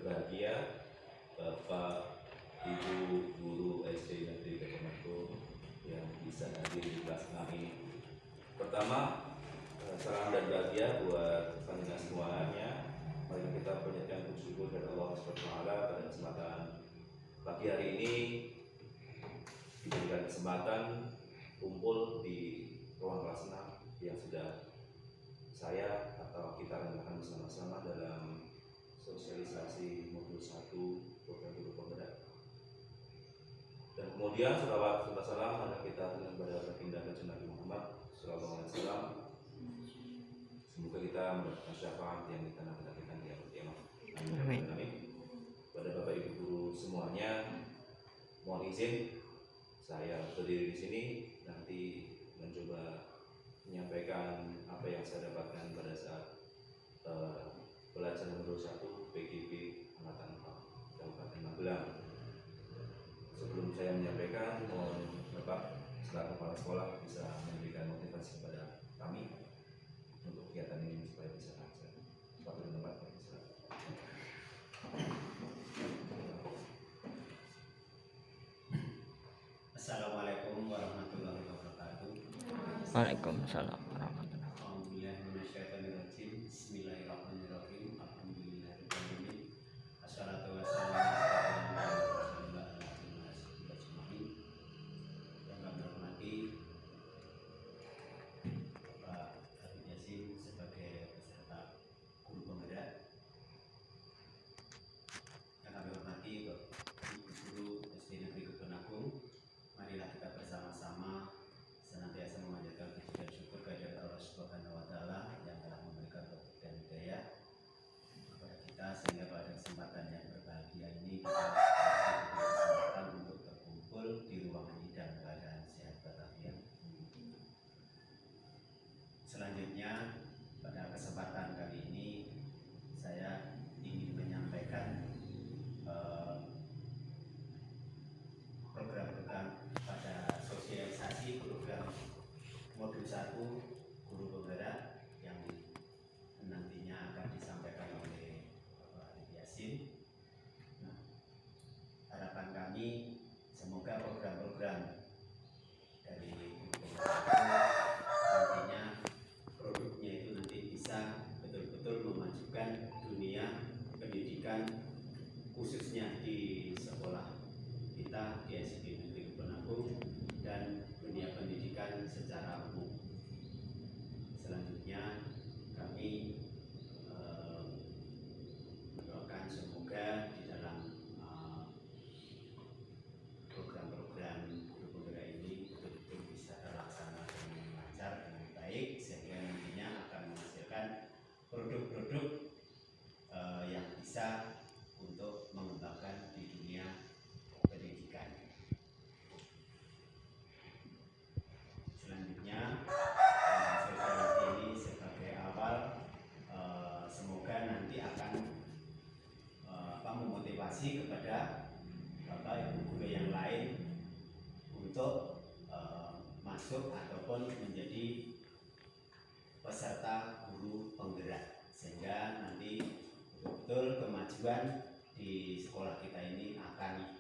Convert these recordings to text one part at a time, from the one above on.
berbahagia, Bapak Ibu Guru SD Negeri Kemenko yang bisa hadir di kelas kami. Pertama, salam dan bahagia buat panjenengan semuanya. Mari kita panjatkan bersyukur kepada Allah SWT pada kesempatan pagi hari ini diberikan kesempatan kumpul di ruang kelas 6 yang sudah saya atau kita rencanakan bersama-sama dalam sosialisasi modul 1 program guru penggerak. Dan kemudian selawat serta salam mari kita dengan kepada baginda Kanjeng Nabi Muhammad sallallahu alaihi wasallam. Semoga kita mendapatkan syafaat yang kita nantikan di hari kiamat. Amin. Amin. Pada Bapak Ibu guru semuanya, mohon izin saya berdiri di sini nanti mencoba menyampaikan apa yang saya dapatkan pada saat pelajaran modul 1 PGB Angkatan 4 Kabupaten Magelang. Sebelum saya menyampaikan, mohon Bapak selaku kepala sekolah bisa memberikan motivasi kepada kami untuk kegiatan ini supaya bisa lancar. Suatu tempat bisa. Assalamualaikum warahmatullahi wabarakatuh. Waalaikumsalam. Bismillahirrahmanirrahim. Alhamdulillahirrahmanirrahim. Assalatu wassalamu ala rasulillah yang kami hormati Bapak Habib Yasin sebagai peserta guru penggerak, yang kami hormati Bapak Ibu Guru SD Negeri Kebenagung. Marilah kita bersama-sama senantiasa memanjatkan puji dan syukur kehadirat Allah Subhanahu wa taala yang telah memberikan taufik dan hidayah kepada kita sehingga pada kesempatan yang berbahagia ini kita diberi kesempatan untuk berkumpul di ruangan ini dalam keadaan sehat walafiat. Selanjutnya pada kesempatan kali ini saya ingin menyampaikan program-program pada sosialisasi program modul 1 guru penggerak yang nantinya akan disampaikan oleh Bapak Habib Yasin. Nah, harapan kami semoga program-program dari guru penggerak itu nantinya produknya itu nanti bisa betul-betul memajukan dunia pendidikan khususnya di sekolah kita di SD Negeri Kebenagung dan dunia pendidikan secara umum. Selanjutnya kami mendoakan semoga di dalam program-program guru penggerak ini betul-betul bisa terlaksana dengan lancar dengan baik sehingga nantinya akan menghasilkan produk-produk yang bisa untuk mengembangkan di dunia pendidikan. Selanjutnya sosialisasi ini sebagai awal semoga nanti akan memotivasi kepada Bapak Ibu guru yang lain untuk masuk ataupun menjadi peserta guru penggerak sehingga nanti betul kemajuan di sekolah kita ini akan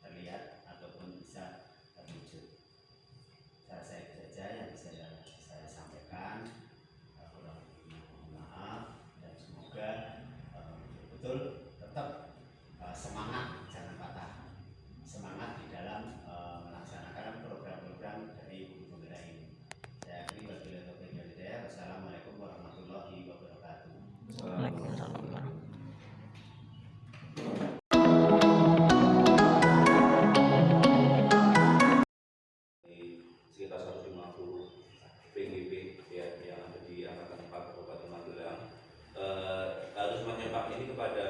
terlihat ataupun bisa terwujud. Saya itu saja yang bisa saya sampaikan. Kurang lebihnya mohon maaf dan semoga betul tetap semangat, jangan patah semangat di dalam melaksanakan program-program dari guru penggerak ini. Saya akhiri wabillahi taufiq wal hidayah. Wassalamualaikum warahmatullahi wabarakatuh. Waalaikumsalam. Sekitar 150 PGB ya, yang ada di Angkatan 4 Kabupaten Magelang harus menyepak ini kepada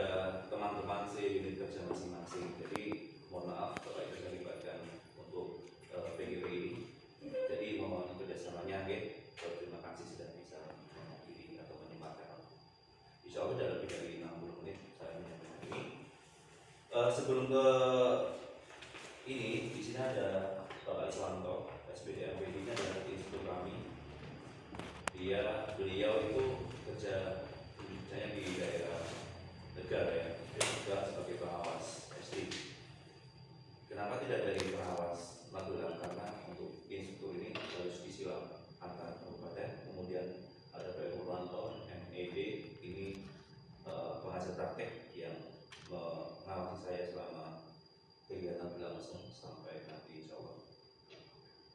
teman-teman se-unit kerja masing-masing. Jadi mohon maaf Bapak Ibu yang dilibatkan untuk PGB ini. Jadi mohon kerjasamanya, terima kasih sudah bisa menghadiri atau menyempatkan. Insya Allah dalam lebih dari 60 menit saya menyampaikan ini. Sebelum ke ini, di sini ada Bapak Iswanto, SPDMPD-nya adalah instruktur kami. Beliau itu kerjanya di daerah negara ya, juga tidak ada yang pengawas Magelang karena untuk instruktur ini harus disilang antar kabupaten. Kemudian ada Pak Purwanto, MED, ini pengajar praktek yang mengawasi saya selama kegiatan berlangsung sampai nanti insya Allah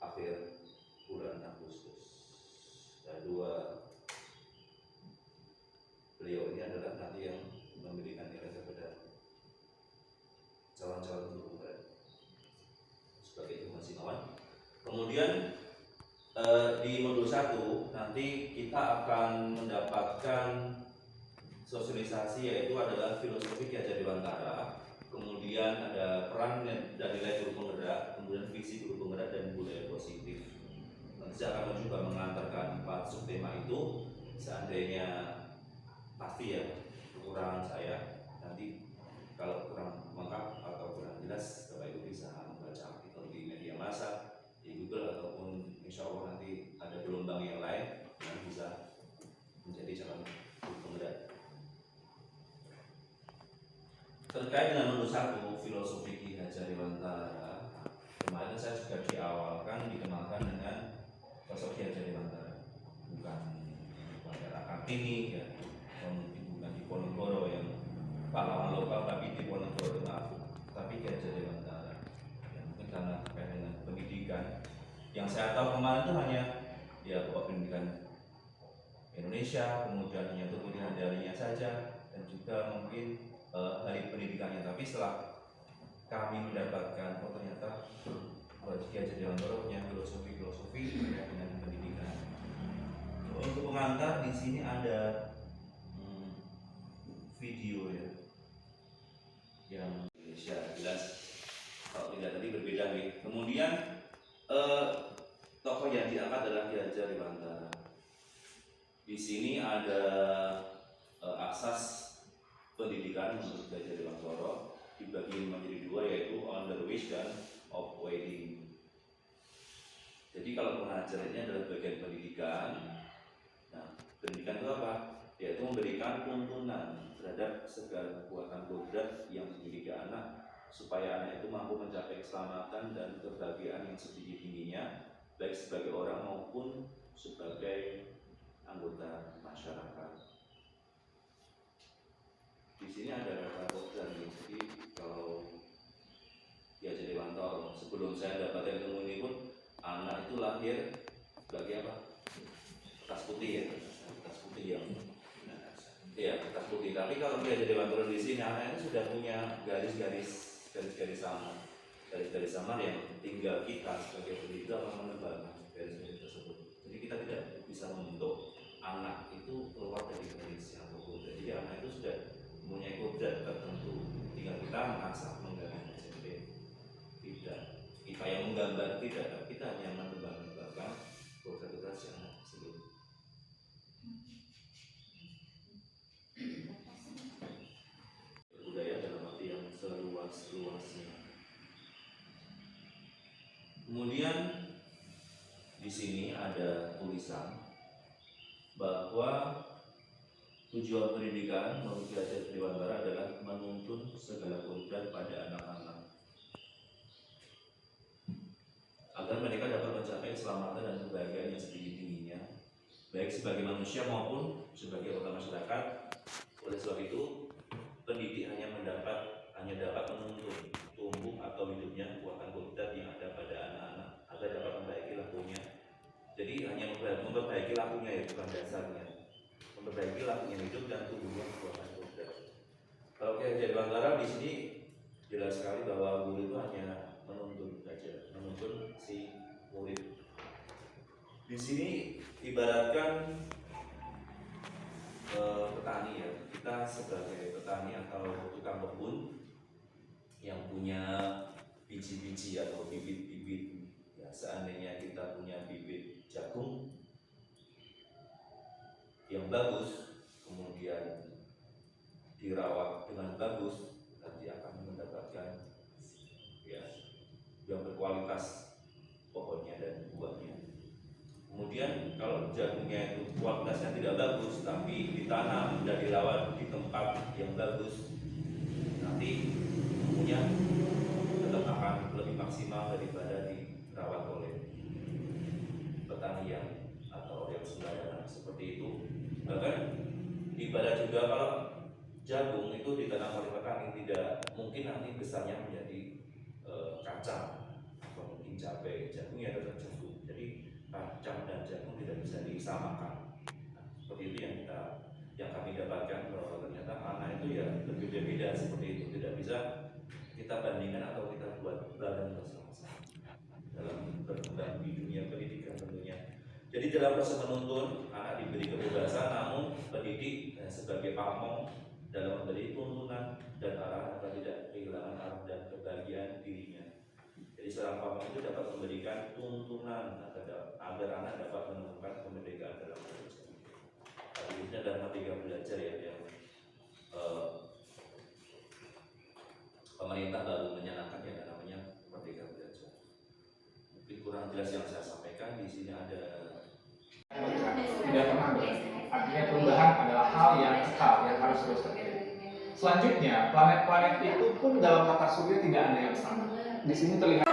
akhir bulan Agustus. Dan dua beliau ini adalah nanti yang memberikan nilai kepada calon-calon guru sebagai informasiwan. Kemudian di modul 1 nanti kita akan mendapatkan sosialisasi, yaitu adalah filosofi Ki Hajar Dewantara, kemudian ada peran dan nilai guru penggerak, kemudian visi guru penggerak dan budaya positif. Nanti saya akan mencoba mengantarkan 4 subtema itu. Seandainya pasti ya kekurangan saya, nanti kalau kurang lengkap atau kurang jelas, Bapak Ibu bisa membaca artikel di media massa, di Google, ataupun insya Allah nanti ada gelombang yang lain yang bisa menjadi calon guru penggerak. Terkait dengan modul 1 filosofi Ki Hajar Dewantara, kemarin saya juga dikenalkan dengan sosok Ki Hajar Dewantara, bukan era Kartini ya, bukan di Ponorogo yang pahlawan lokal, tapi di Ponorogo tapi Ki Hajar Dewantara. Ya, mungkin karena terkait dengan pendidikan yang saya tahu kemarin itu hanya ya pokok pendidikan Indonesia, kemudian hanya untuk pilihan darinya saja, dan juga mungkin hari pendidikannya. Tapi setelah kami mendapatkan ternyata Ki Hajar Dewantara punya filosofi terkait dengan pendidikan. Untuk pengantar di sini ada video ya, yang Indonesia jelas kalau tidak tadi berbeda nih. Kemudian tokoh yang diangkat adalah Ki Hajar Dewantara. Di sini ada asas pendidikan menurut Ki Hajar Dewantara dibagi menjadi 2, yaitu on the wish dan of waiting. Jadi kalau pengajar ini adalah bagian pendidikan. Nah, pendidikan itu apa? Yaitu memberikan tuntunan terhadap segala kekuatan kodrat yang dimiliki anak, supaya anak itu mampu mencapai keselamatan dan kebahagiaan yang setinggi-tingginya, baik sebagai orang maupun sebagai anggota masyarakat. Di sini ada kata kodrat. Jadi kalau Ki Hajar Dewantara, sebelum saya dapatkan ilmu ini pun, anak itu lahir sebagai apa? Kertas putih ya, kertas putih yang iya, kertas putih. Tapi kalau Ki Hajar Dewantara di sini, anak itu sudah punya garis-garis samar yang tinggal kita sebagai pendidik menebak garis-garis tersebut. Jadi kita tidak bisa membentuk anak itu keluar dari garis yang tertentu. Jadi anak itu sudah mempunyai kodrat tertentu, tinggal kita mengasah menggambarkan. Jadi tidak kita yang menggambar, tidak, kita hanya menebak-nebakkan kodrat-kodrat si anak tersebut. Budaya dalam arti yang seluas-luasnya. Kemudian di sini ada tulisan bahwa tujuan pendidikan menurut Ki Hajar Dewantara adalah menuntun segala kodrat pada anak-anak agar mereka dapat mencapai keselamatan dan kebahagiaan yang setinggi-tingginya, baik sebagai manusia maupun sebagai orang masyarakat. Oleh sebab itu, pendidik hanya dapat menuntun tumbuh atau hidupnya kekuatan kodrat yang ada pada anak-anak agar dapat memperbaiki lakunya. Jadi hanya memperbaiki lakunya, ya, bukan dasarnya. Memperbaiki lakunya hidup dan tumbuhnya kekuatan kodrat. Kalau Ki Hajar Dewantara di sini jelas sekali bahwa guru itu hanya menuntun saja, menuntun si murid. Di sini ibaratkan petani ya, kita sebagai petani atau tukang kebun yang punya biji-biji atau bibit-bibit ya, seandainya kita punya bibit jagung yang bagus, kemudian dirawat dengan bagus, nanti akan mendapatkan ya yang berkualitas pohonnya dan buahnya. Kemudian kalau jagungnya itu kualitasnya tidak bagus, tapi ditanam dan dirawat di tempat yang bagus, nanti tentunya tetap akan lebih maksimal daripada dirawat oleh petani atau yang sembarangan seperti itu. Bahkan ibadah juga kalau jagung itu ditanam oleh petani tidak mungkin nanti besarnya menjadi kacang atau mungkin cabai. Jagung ya tetap jagung. Jadi kacang dan jagung tidak bisa disamakan. Nah, seperti itu yang kami dapatkan bahwa ternyata anak itu ya berbeda-beda seperti itu, tidak bisa kita bandingkan atau kita buat bareng bersama-sama dalam berkembang di dunia pendidikan tentunya. Jadi dalam proses menuntun anak diberi kebebasan, namun pendidik sebagai pamong dalam memberi tuntunan dan arahan agar tidak kehilangan arah dan kebahagiaan dirinya. Jadi seorang pamong itu dapat memberikan tuntunan agar anak dapat menemukan kemerdekaan dalam belajar. Ini adalah merdeka belajar ya, yang pemerintah baru menyenangkan yang namanya merdeka belajar. Mungkin kurang jelas yang saya sampaikan. Di sini ada tidak pernah berhenti. Artinya perubahan adalah hal yang kekal, yang harus terus terjadi. Selanjutnya, planet-planet itu pun dalam tata surya tidak ada yang sama. Di sini terlihat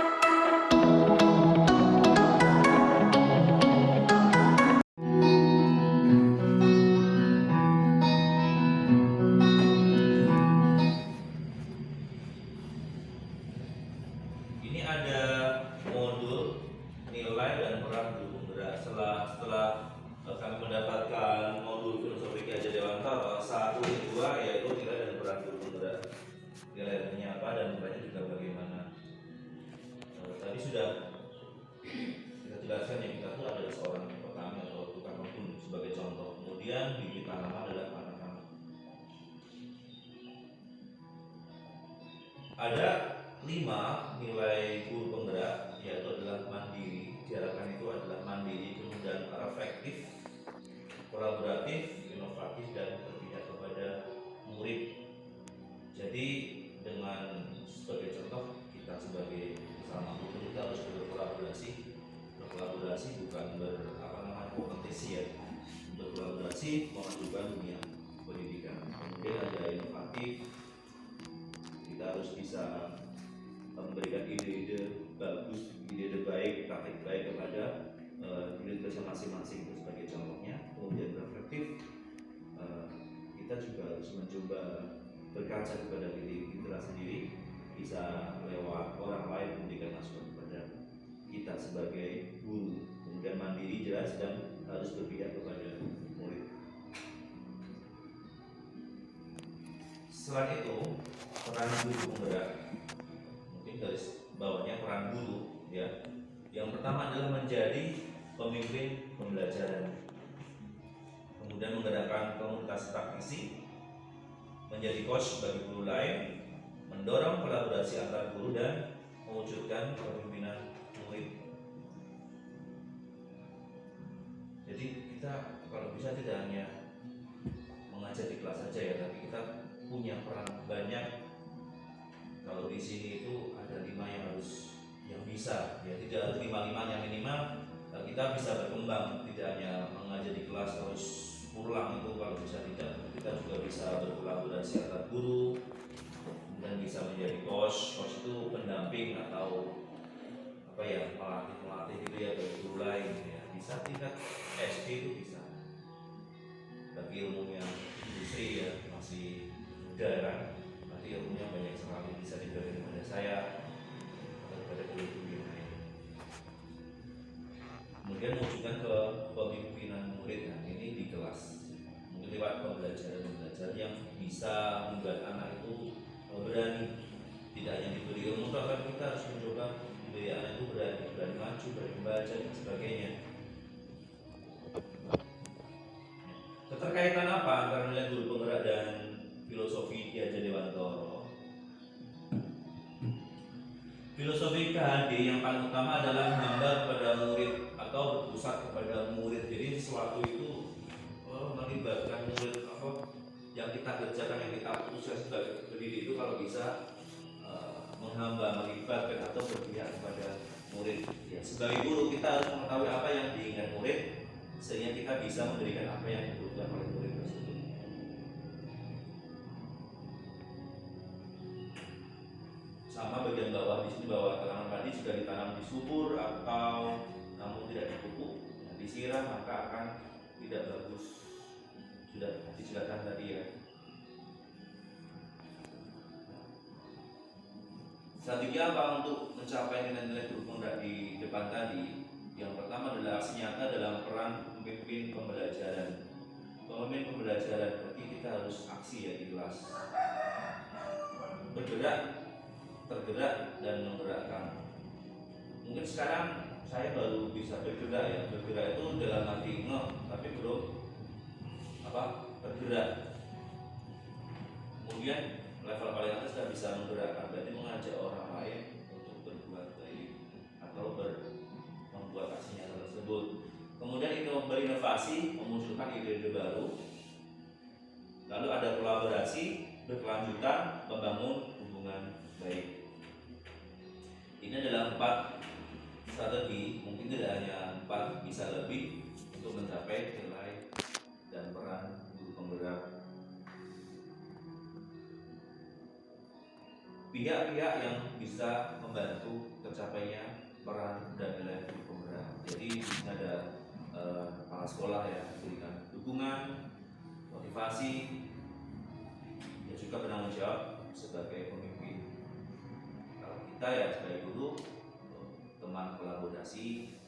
ini ada modul nilai dan peran guru penggerak. Setelah kami mendapatkan modul filosofi Ki Hajar Dewantara 1 dan 2, yaitu nilai dan peran guru penggerak. Nilainya apa dan perannya juga bagaimana. Tadi sudah kita jelaskan ya, kita tuh adalah seorang petani atau tukang kebun sebagai contoh. Kemudian bibit tanaman adalah anak-anak. Ada 5 nilai guru penggerak, yaitu adalah mandiri. Diharapkan itu adalah mandiri, kemudian reflektif, kolaboratif, inovatif, dan berpihak kepada murid. Jadi dengan sebagai contoh, kita sebagai sama guru kita harus berkolaborasi bukan berkompetisi ya, berkolaborasi memajukan dunia pendidikan. Kemudian ada inovatif, kita harus bisa memberikan ide-ide bagus, ide-ide baik, praktik baik kepada diri kita masing-masing sebagai contohnya. Kemudian reflektif, kita juga harus mencoba berkaca kepada diri kita sendiri, bisa lewat orang lain memberikan masukan kepada kita sebagai guru. Kemudian mandiri jelas dan harus berpihak kepada murid. Selain itu, peran guru penggerak, mungkin garis bawahnya peran guru ya. Yang pertama adalah menjadi pemimpin pembelajaran, kemudian menggerakkan komunitas praktisi, menjadi coach bagi guru lain, mendorong kolaborasi antar guru, dan mewujudkan kepemimpinan murid. Jadi kita kalau bisa tidak hanya mengajar di kelas saja ya, tapi kita punya peran banyak. Kalau di sini itu ada 5 yang bisa ya, tidak harus 5 yang minimal kita bisa berkembang, tidak hanya mengajar di kelas terus pulang. Itu kalau bisa tidak, kita juga bisa berkolaborasi antar guru dan bisa menjadi coach itu pendamping atau apa ya, pelatih itu ya bagi guru lain ya. Bisa tingkat SD itu bisa, bagi ilmunya industri ya masih muda kan, nanti ilmunya banyak sekali bisa diberikan kepada saya atau kepada guru-guru yang lain. Kemudian mewujudkan kepemimpinan murid. Nah, ini di kelas mungkin lewat pembelajaran yang bisa membuat anak itu berani, tidak hanya diberi ilmu, tapi kita harus mencoba memberi anak itu berani maju, berani membaca dan sebagainya. Keterkaitan apa antara nilai guru penggerak dan filosofi Ki Hajar Dewantara? Filosofi KHD yang paling utama adalah menambah kepada murid atau berpusat kepada murid. Jadi sesuatu itu melibatkan murid, yang kita kerjakan, yang kita putuskan sebagai pendidik itu kalau bisa menghamba, melibatkan atau berpihak kepada murid. Ya, sebagai guru kita harus mengetahui apa yang diinginkan murid sehingga kita bisa memberikan apa yang dibutuhkan oleh murid tersebut. Sama bagian bawah di sini, bawah keterangan pada padi juga ditanam di subur atau namun tidak dipupuk, disiram, maka akan tidak bagus. Sudah dijelaskan tadi ya. Strategi apa untuk mencapai nilai-nilai guru penggerak di depan tadi? Yang pertama adalah aksi nyata dalam peran pemimpin pembelajaran. Pemimpin pembelajaran berarti kita harus aksi ya di kelas. Bergerak, tergerak dan menggerakkan. Mungkin sekarang saya baru bisa bergerak ya. Bergerak itu dalam arti tapi belum bergerak. Kemudian level paling atas sudah bisa menggerakkan, berarti mengajak orang lain untuk berbuat baik atau membuat aksi nyata tersebut. Kemudian berinovasi, memunculkan ide-ide baru. Lalu ada kolaborasi, berkelanjutan, membangun hubungan baik. Ini adalah 4 strategi, mungkin tidak hanya 4, bisa lebih untuk mencapai nilai dan peran guru penggerak. Pihak-pihak yang bisa membantu tercapainya peran dan nilai guru penggerak. Jadi ada kepala sekolah ya, memberikan dukungan, motivasi, dan juga bertanggung jawab sebagai pemimpin. Kalau kita ya sebagai guru, teman kolaborasi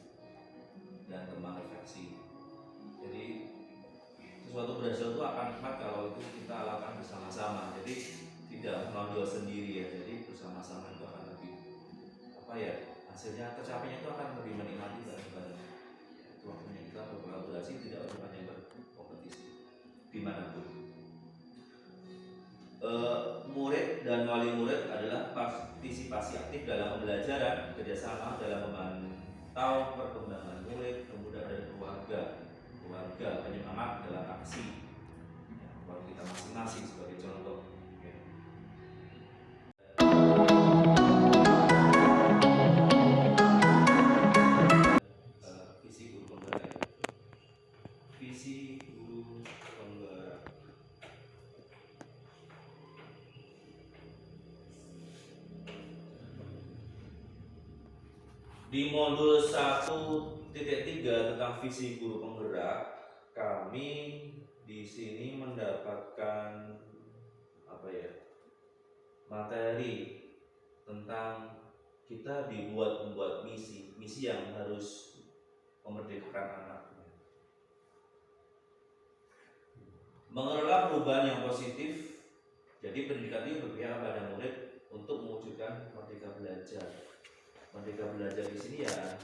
dan teman refleksi. Jadi sesuatu berhasil itu akan nikmat kalau itu kita lakukan bersama-sama. Jadi tidak menonjol sendiri ya. Jadi bersama-sama itu akan lebih hasilnya tercapainya itu akan lebih menikmati daripada itu waktunya kita berkolaborasi, tidak hanya berkompetisi dimanapun. Murid dan wali murid adalah partisipasi aktif dalam pembelajaran, kerjasama dalam memantau perkembangan murid, kemudian ada keluarga penyemangat dalam aksi ya, kalau kita masing-masing sebagai contoh. Visi guru penggerak. Visi guru penggerak. Di modul 1.3 tentang visi guru penggerak, kami di sini mendapatkan materi tentang kita membuat misi yang harus memerdekakan anak. Mengelola perubahan yang positif. Jadi pendidikan itu berpihak pada murid untuk mewujudkan merdeka belajar. Merdeka belajar di sini ya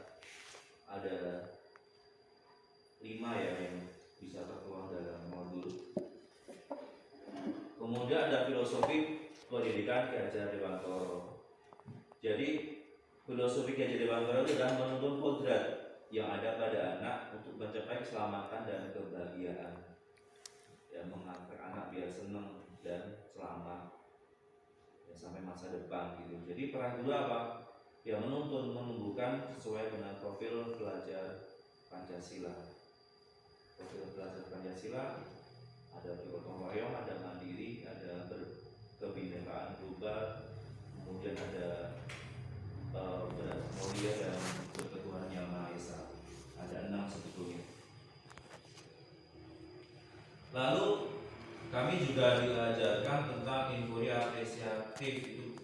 ada 5 ya yang bisa tertuang dalam modul. Kemudian ada filosofi pendidikan Ki Hajar Dewantara. Jadi filosofi Ki Hajar Dewantara itu adalah menuntun kodrat yang ada pada anak untuk mencapai keselamatan dan kebahagiaan. Ya, mengangkat anak biar senang dan selamat ya, sampai masa depan gitu. Jadi peran guru apa? Ya menuntun, menumbuhkan sesuai dengan profil pelajar Pancasila. Profil pelajar Pancasila ada bergotong royong, ada mandiri, ada kebinekaan global, kemudian ada mulia dan berketuhanan yang Maha Esa. Ada 6 sebetulnya. Lalu kami juga diajarkan tentang eufori apresiatif, itu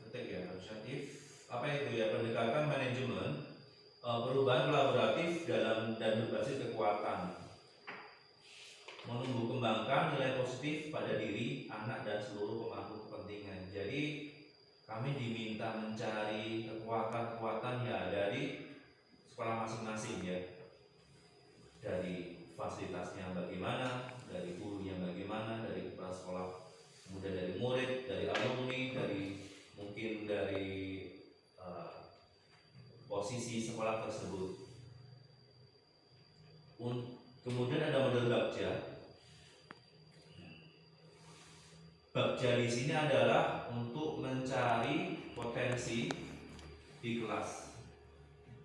ketik ya, apresiatif. Apa itu ya? Pendekatan manajemen, perubahan kolaboratif dan berbasis kekuatan, menumbuh kembangkan nilai positif pada diri, anak dan seluruh pemangku kepentingan. Jadi kami diminta mencari kekuatan ya dari sekolah masing-masing ya, dari fasilitasnya bagaimana, dari gurunya bagaimana, dari kepala sekolah, kemudian dari murid, dari alumni, mungkin dari posisi sekolah tersebut. Kemudian ada model Bagja. Bagja di sini adalah untuk mencari potensi di kelas.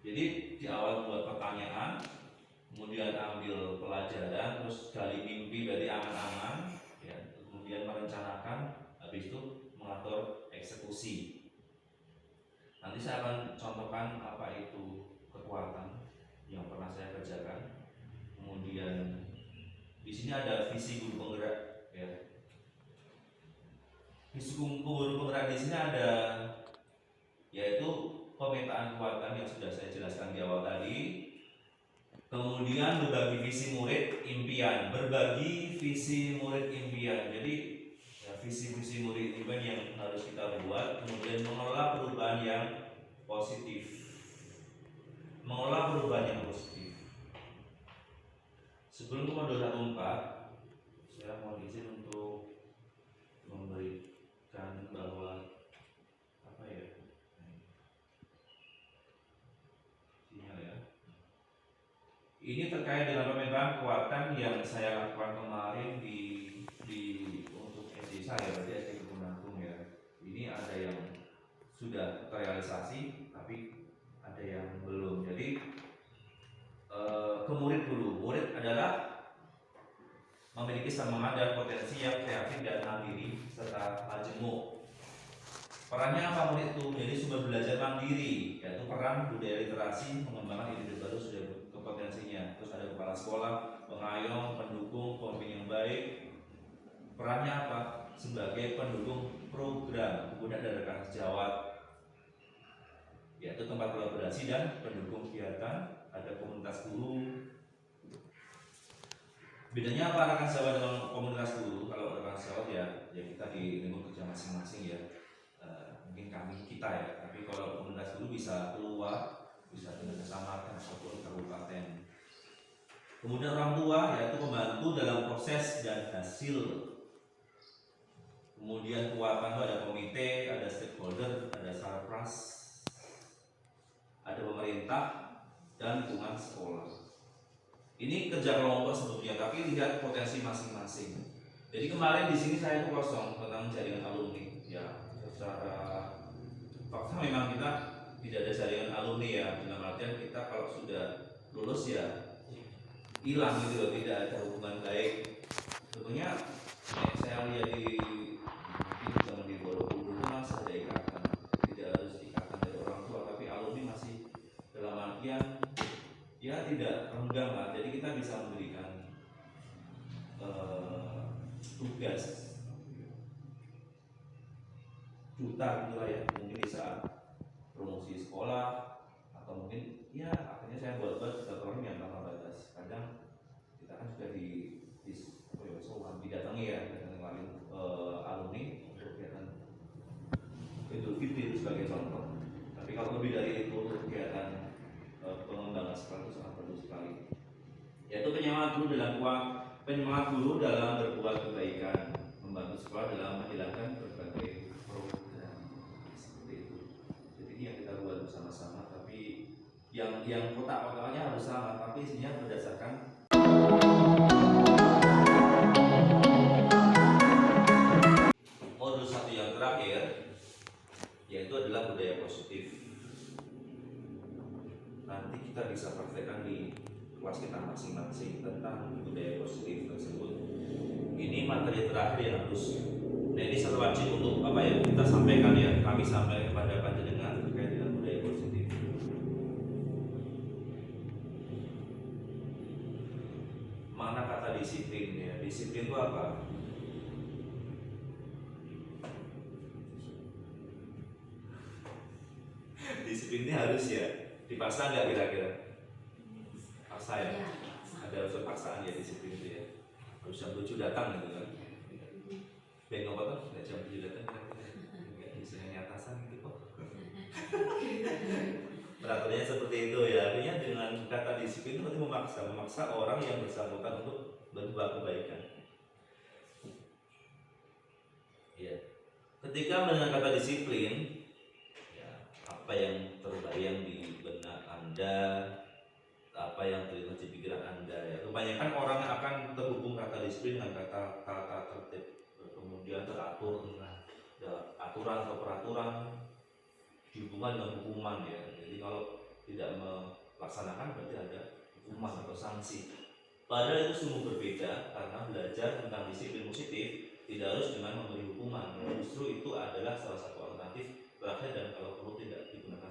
Jadi di awal buat pertanyaan, kemudian ambil pelajaran, terus gali mimpi dari angan-angan, ya, kemudian merencanakan, habis itu mengatur eksekusi. Nanti nanti saya akan contohkan apa itu kekuatan yang pernah saya kerjakan. Kemudian di sini ada visi guru penggerak ya. Visi guru penggerak di sini ada yaitu pemetaan kekuatan yang sudah saya jelaskan di awal tadi. Kemudian berbagi visi murid impian, berbagi visi murid impian. Jadi ya, visi murid impian yang harus kita buat. Kemudian mengelola perubahan yang positif. Mengelola perubahan yang positif. Sebelum ke modul 14, saya mau izin untuk memberikan bahwa apa ya? Sinyal ya. Ini terkait dengan pemetaan kekuatan yang saya lakukan kemarin untuk SD saya, berarti SD Kebunatung ya. Ini ada yang sudah terrealisasi, tapi ada yang belum. Jadi ke murid dulu. Murid adalah memiliki semangat dan potensi yang kreatif dan mandiri serta majemuk. Perannya apa murid itu? Jadi sumber belajar mandiri, yaitu peran budaya literasi, mengembangkan ide baru sudah kompetensinya. Terus ada kepala sekolah, pengayom, pendukung, pemimpin yang baik. Perannya apa? Sebagai pendukung program Pemuda dan Rekan Sejawat, yaitu tempat kolaborasi dan pendukung kegiatan. Ada komunitas guru. Bedanya apa rekan sejawat dengan komunitas guru? Kalau rekan sejawat ya kita di lingkup kerja masing-masing ya. Mungkin kita ya. Tapi kalau komunitas guru bisa keluar, bisa dengan kecamatan ataupun kabupaten. Kemudian orang tua yaitu membantu dalam proses dan hasil. Kemudian kekuatan itu ada komite, ada stakeholder, ada sarpras, ada pemerintah dan lingkungan sekolah. Ini kerja kelompok sebetulnya, tapi lihat potensi masing-masing. Jadi kemarin di sini saya itu kosong tentang jaringan alumni. Ya, secara fakta memang kita tidak ada jaringan alumni ya. Dalam artian kita kalau sudah lulus ya hilang gitu loh, tidak ada hubungan baik. Sebetulnya saya lihat di teman di Borobudur dulu masih ada ikatan, tidak harus ikatan dari orang tua, tapi alumni masih dalam artian ya tidak renggang lah. Jadi kita bisa memberikan tugas duta gitu lah ya, mungkin di saat promosi sekolah atau mungkin ya akhirnya saya buat silaturahmi yang tanpa batas. Kadang kita kan sudah didatangi ya, datangi alumni untuk kegiatan Idul Fitri sebagai contoh. Tapi kalau lebih dari itu kegiatan pengembangan sekolah itu sangat perlu sekali. Yaitu penyemangat guru dalam berbuat kebaikan, membantu sekolah dalam menjalankan berbagai program seperti itu. Jadi ini yang kita buat bersama-sama, tapi yang kotak-kotaknya harus sama, tapi isinya berdasarkan modul 1 yang terakhir, yaitu adalah budaya positif. Nanti kita bisa praktekkan di kelas kita masing-masing tentang budaya positif tersebut. Ini materi terakhir yang harus, nah ini satu wajib untuk apa ya kita sampaikan ya, kami sampaikan kepada panjenengan terkait dengan budaya positif. Mana kata disiplin ya? Disiplin itu apa? Disiplin ini harus ya dipaksa nggak kira-kira? Paksa ya? Ada unsur paksaan ya disiplin itu ya. Harus jam 7 datang gitu kan? Baik apa tuh? Nggak jam 7 datang nggak bisa nyatasan gitu kok. Peraturannya seperti itu ya. Artinya dengan kata disiplin itu memaksa orang yang bersangkutan untuk berbuat kebaikan. Ya. Ketika mendengar kata disiplin, ya, apa yang terbayang di benak Anda, apa yang terlintas di pikiran Anda ya. Kebanyakan orang akan terhubung kata disiplin dengan kata tertib, kemudian teratur dengan aturan atau peraturan dihubungkan dengan hukuman ya. Jadi kalau tidak melaksanakan berarti ada hukuman atau sanksi. Padahal itu sungguh berbeda, karena belajar tentang disiplin positif tidak harus dengan memberi hukuman. Justru itu adalah salah satu alternatif terakhir, dan kalau perlu tidak digunakan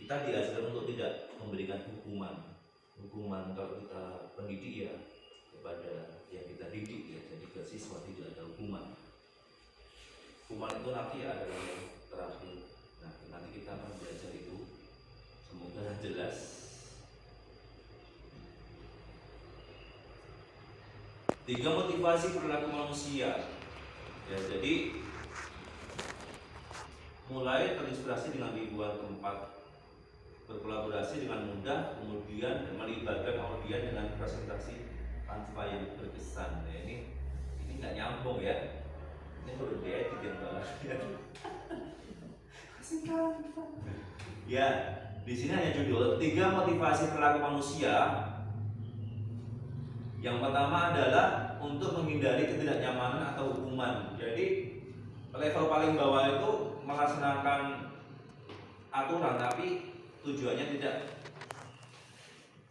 kita diajarkan untuk tidak memberikan hukuman kalau kita pendidik ya kepada yang kita didik ya, jadi ke siswa tidak ada hukuman itu nanti adalah yang terakhir. Nah nanti kita akan belajar itu, semoga jelas. Tiga motivasi perilaku manusia ya, jadi mulai terinspirasi dengan ribuan tempat, berkolaborasi dengan mudah, kemudian melibatkan audiens dengan presentasi tanpa yang berkesan. Nah, ini nggak nyambung ya, ini perlu diedit yang banget ya. Di sini hanya judul tiga motivasi perilaku manusia. Yang pertama adalah untuk menghindari ketidaknyamanan atau hukuman. Jadi level paling bawah itu melaksanakan aturan tapi tujuannya tidak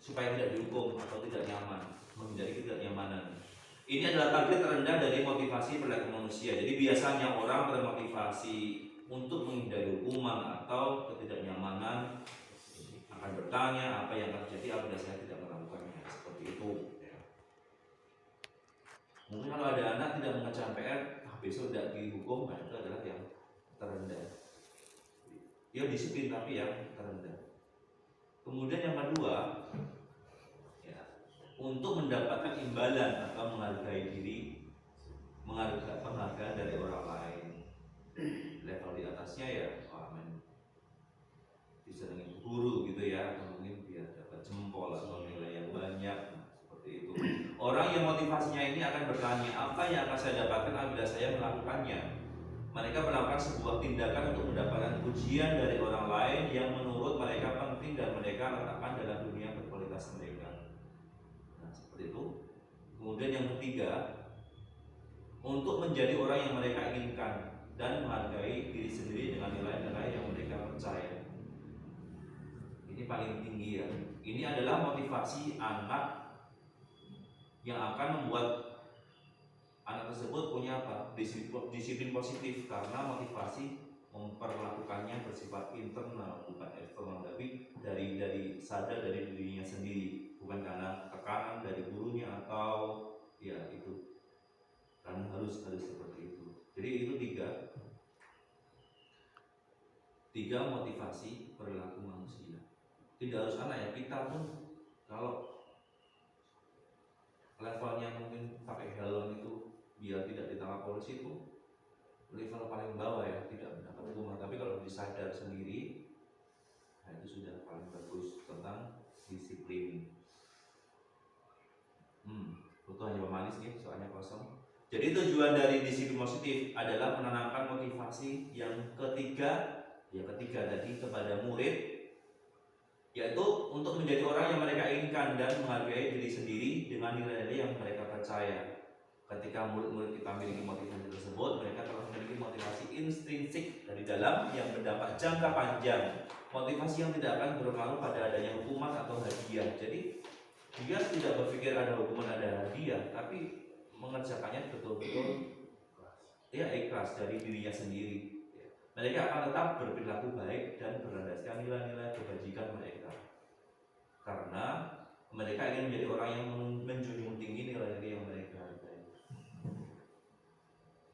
supaya tidak dihukum atau tidak nyaman, menghindari ketidaknyamanan. Ini adalah target terendah dari motivasi perilaku manusia. Jadi biasanya orang bermotivasi untuk menghindari hukuman atau ketidaknyamanan akan bertanya apa yang terjadi apabila saya tidak melakukannya, seperti itu. Mungkin kalau ada anak tidak mengerjakan PR, besok tidak dihukum, nah itu adalah yang terendah. Ya disiplin tapi yang terendah. Kemudian yang kedua, ya, untuk mendapatkan imbalan atau menghargai diri, menghargai penghargaan dari orang lain. Level di atasnya ya, disenangi guru gitu ya, atau mungkin biar dapat jempol atau nilai yang banyak, seperti itu. Orang yang motivasinya ini akan bertanya, apa yang akan saya dapatkan apabila saya melakukannya? Mereka melakukan sebuah tindakan untuk mendapatkan pujian dari orang lain yang menurut mereka penting dan mereka letakkan dalam dunia berkualitas mereka. Nah, seperti itu. Kemudian yang ketiga, untuk menjadi orang yang mereka inginkan dan menghargai diri sendiri dengan nilai-nilai yang mereka percaya. Ini paling tinggi ya. Ini adalah motivasi anak yang akan membuat anak tersebut punya apa? Disiplin positif, karena motivasi memperlakukannya bersifat internal bukan eksternal, tapi dari sadar dari dirinya sendiri, bukan karena tekanan dari gurunya atau ya itu, karena harus seperti itu. Jadi itu tiga motivasi perilaku manusia. Tidak harus anak ya, kita pun kalau levelnya mungkin pakai helm itu biar tidak ditangkap polisi, itu level paling bawah ya, tidak mendapat hukuman. Tapi kalau disadar sendiri, nah itu sudah paling bagus tentang disiplin. Itu hanya pemanis nih, soalnya kosong. Jadi tujuan dari disiplin positif adalah menanamkan motivasi yang ketiga tadi kepada murid, yaitu untuk menjadi orang yang mereka inginkan dan menghargai diri sendiri dengan nilai-nilai yang mereka percaya. Ketika murid-murid kita memiliki motivasi tersebut, mereka telah memiliki motivasi intrinsik dari dalam yang berdampak jangka panjang, motivasi yang tidak akan berpengaruh pada adanya hukuman atau hadiah. Jadi dia tidak berpikir ada hukuman, ada hadiah, tapi mengerjakannya betul-betul ya ikhlas dari dirinya sendiri. Mereka akan tetap berperilaku baik dan berlandaskan nilai-nilai kebajikan mereka, karena mereka ingin menjadi orang yang menjunjung tinggi nilai-nilai yang mereka hargai.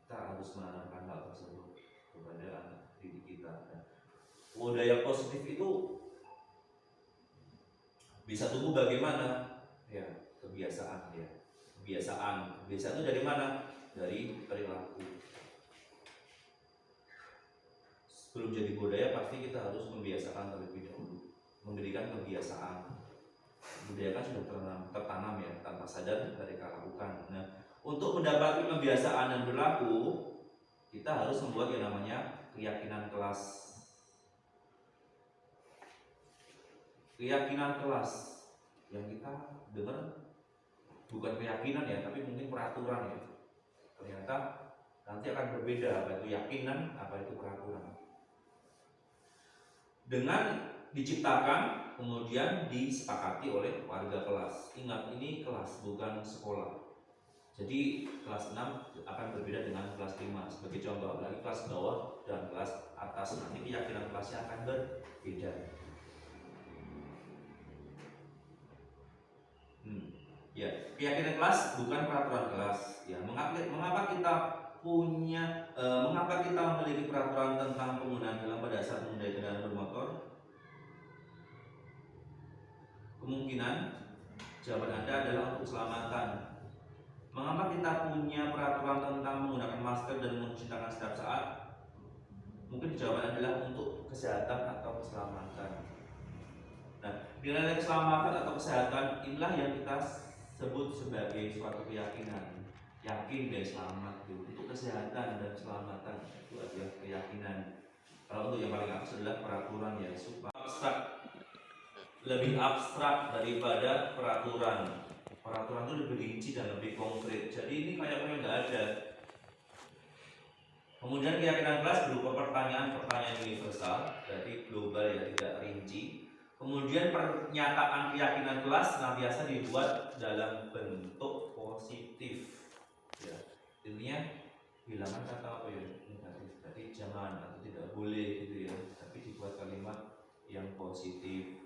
Kita harus menanamkan hal tersebut kepada anak didik kita. Budaya positif itu bisa tumbuh bagaimana? Ya, kebiasaan ya. Kebiasaan itu dari mana? Dari perilaku. Sebelum jadi budaya pasti kita harus membiasakan terlebih dahulu, memberikan kebiasaan. Budaya kan sudah tertanam ya, tanpa sadar mereka lakukan. Nah, untuk mendapatkan kebiasaan dan berlaku, kita harus membuat yang namanya keyakinan kelas. Keyakinan kelas yang kita dengar bukan keyakinan ya, tapi mungkin peraturan ya. Ternyata nanti akan berbeda, apa itu keyakinan, apa itu peraturan. Dengan diciptakan kemudian disepakati oleh warga kelas. Ingat, ini kelas bukan sekolah. Jadi kelas 6 akan berbeda dengan kelas 5. Sebagai contoh, lagi kelas bawah dan kelas atas, nanti keyakinan kelasnya akan berbeda. Ya, keyakinan kelas bukan peraturan kelas. Ya, mengapa kita mengapa kita memiliki peraturan tentang penggunaan helm pada saat mengendarai kendaraan bermotor? Kemungkinan jawaban Anda adalah untuk keselamatan. Mengapa kita punya peraturan tentang menggunakan masker dan mencuci tangan setiap saat? Mungkin jawaban adalah untuk kesehatan atau keselamatan. Nah, nilai keselamatan atau kesehatan inilah yang kita sebut sebagai suatu keyakinan. Yakin dan selamat itu untuk kesehatan dan keselamatan itu adalah keyakinan. Kalau untuk yang paling abstrak adalah peraturan ya, abstrak, lebih abstrak daripada peraturan. Peraturan itu lebih rinci dan lebih konkret. Jadi ini kayaknya nggak ada. Kemudian keyakinan kelas berupa pertanyaan-pertanyaan universal, jadi global ya, tidak rinci. Kemudian pernyataan keyakinan kelas senantiasa dibuat dalam bentuk positif. Ya, intinya hilangkan kata apa ya negatif. Tadi jangan atau tidak boleh gitu ya, tapi dibuat kalimat yang positif.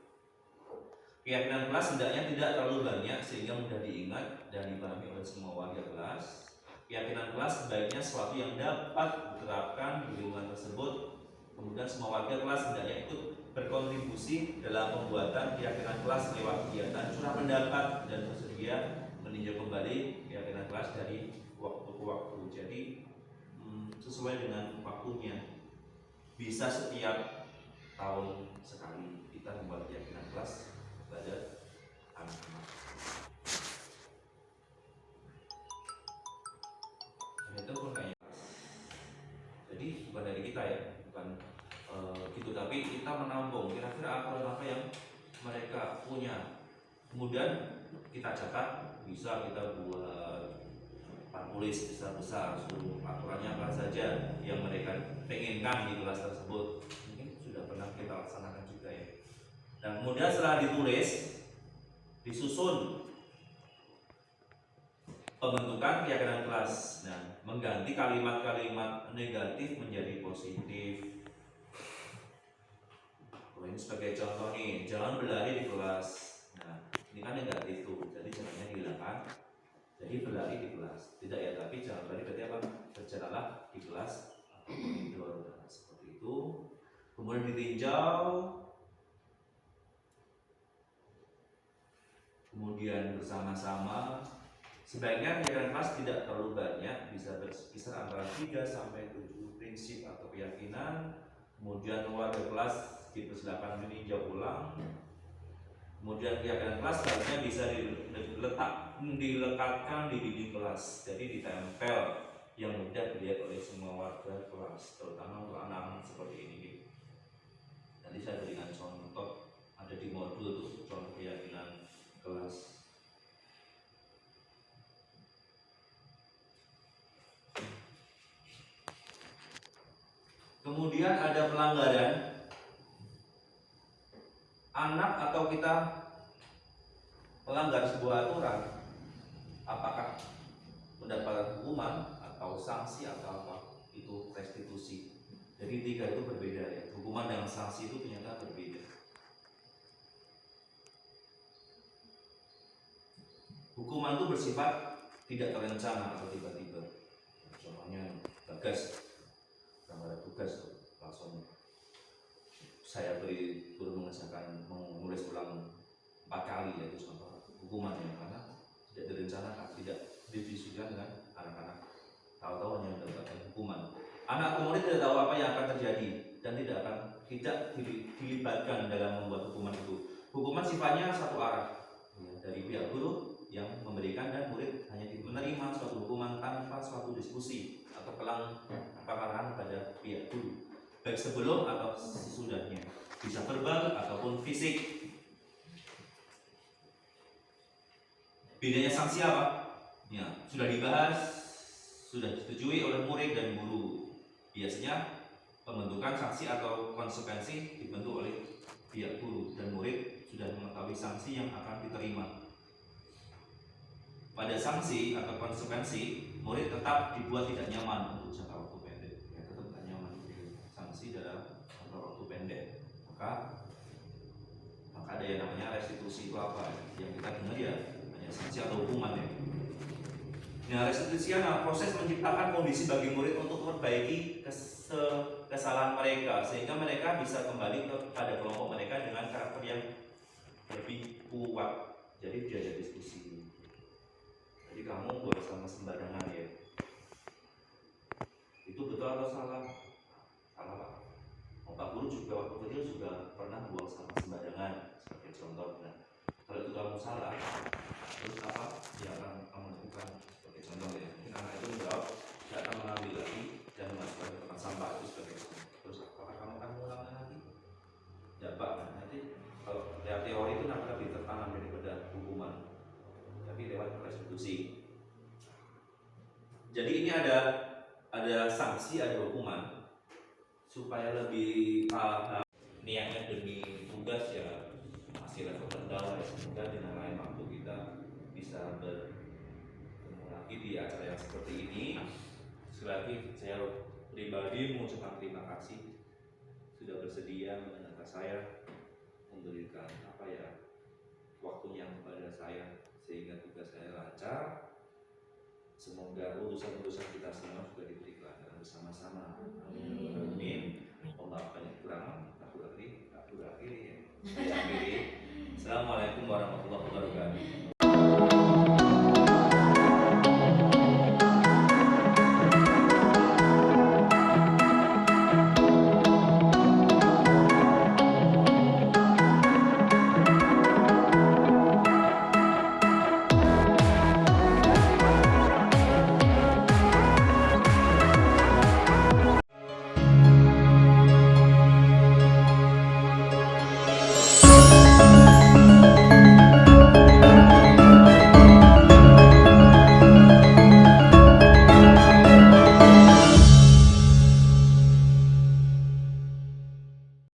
Keyakinan kelas hendaknya tidak terlalu banyak sehingga mudah diingat dan dipahami oleh semua warga kelas. Keyakinan kelas sebaiknya sesuatu yang dapat diterapkan di lingkungan tersebut. Kemudian semua warga kelas hendaknya ikut berkontribusi dalam pembuatan keyakinan kelas lewat kegiatan curah pendapat dan bersedia meninjau kembali keyakinan kelas dari waktu ke waktu. Jadi sesuai dengan waktunya. Bisa setiap tahun sekali kita membuat keyakinan kelas pada anak-anak. Itu pun kayaknya. Jadi bukan dari kita ya, bukan gitu, tapi kita menampung kira-kira aturan apa yang mereka punya. Kemudian kita catat, bisa kita buat tulis besar-besar suruh aturannya apa saja yang mereka penginkan di kelas tersebut. Mungkin sudah pernah kita laksanakan juga ya. Dan kemudian setelah ditulis, disusun pembentukan keyakinan kelas. Nah, mengganti kalimat-kalimat negatif menjadi positif. Kalau ini sebagai contoh nih, jangan berlari di kelas. Nah, ini kan negatif tuh, jadi jangannya dihilangkan. Jadi berlari di kelas, tidak ya, tapi jangan berlari berarti apa? Berjalanlah di kelas atau koridor. Nah, seperti itu. Kemudian ditinjau. Kemudian bersama-sama. Sebaiknya keyakinan kelas tidak terlalu banyak, bisa berkisar antara 3 sampai 7 prinsip atau keyakinan. Kemudian warga kelas dipersilakan meninjau ulang. Kemudian keyakinan kelas seharusnya bisa dilekatkan di dinding kelas, jadi ditempel yang mudah dilihat oleh semua warga kelas, terutama untuk anak-anak seperti ini. Nanti saya berikan contoh, ada di modul itu contoh keyakinan kelas. Kemudian ada pelanggaran. Anak atau kita melanggar sebuah aturan, apakah mendapat hukuman atau sanksi atau apa, itu restitusi. Jadi 3 itu berbeda ya. Hukuman dengan sanksi itu ternyata berbeda. Hukuman itu bersifat tidak terencana atau tiba-tiba. Contohnya Bagas, pelanggaran tugas langsung saya beri turun mengerjakan menulis ulang 4 kali, yaitu contoh hukumannya, karena tidak direncanakan, tidak didiskusikan dengan anak-anak, tahu-tahu hanya mendapatkan hukuman. Anak murid tidak tahu apa yang akan terjadi dan tidak dilibatkan dalam membuat hukuman itu. Hukuman sifatnya satu arah ya, dari pihak guru yang memberikan, dan murid hanya menerima suatu hukuman tanpa suatu diskusi atau pengarahan pada pihak guru, baik sebelum atau sesudahnya, bisa verbal ataupun fisik. Bedanya sanksi apa? Ya, sudah dibahas, sudah disetujui oleh murid dan guru. Biasanya pembentukan sanksi atau konsekuensi dibentuk oleh pihak guru, dan murid sudah mengetahui sanksi yang akan diterima. Pada sanksi atau konsekuensi, murid tetap dibuat tidak nyaman untuk jangka waktu pendek. Ya, tetap tidak nyaman sanksi dalam jangka waktu pendek. Maka ada yang namanya restitusi. Itu apa? Yang kita dengar ya hanya sanksi atau hukuman ya. Nah, restitusi adalah proses menciptakan kondisi bagi murid untuk memperbaiki kesalahan mereka sehingga mereka bisa kembali kepada kelompok mereka dengan karakter yang lebih kuat. Jadi diajak diskusi. Jadi kamu gak sama sembarangan ya. Itu betul atau salah? Salah Pak. Pak Guru juga waktu kecil juga pernah buang sampah sembarangan sebagai contoh. Nah, kalau itu kamu salah, terus apa yang akan kamu lakukan sebagai contoh ya? Mungkin anak itu menjawab, tidak akan mengambil lagi dan memasukkan ke tempat sampah itu sebagai contoh. Terus apakah kamu akan mengulangi lagi? Ya Pak, nanti kalau ya, teori itu nanti lebih tertanam daripada hukuman, tapi lewat restitusi. Jadi ini ada sanksi, ada hukuman supaya lebih paham. Niatnya demi tugas ya masih level rendah ya, semoga dengan lain waktu kita bisa bertemu lagi di acara yang seperti ini. Sekali lagi saya pribadi mengucapkan terima kasih sudah bersedia mendengarkan saya, memberikan apa ya waktunya kepada saya sehingga tugas saya lancar. Semoga urusan-urusan kita semua juga diberi kelancaran bersama-sama. Amin. Mohon maaf banyak kekurangan. Aku akhiri ya. Assalamualaikum warahmatullahi wabarakatuh.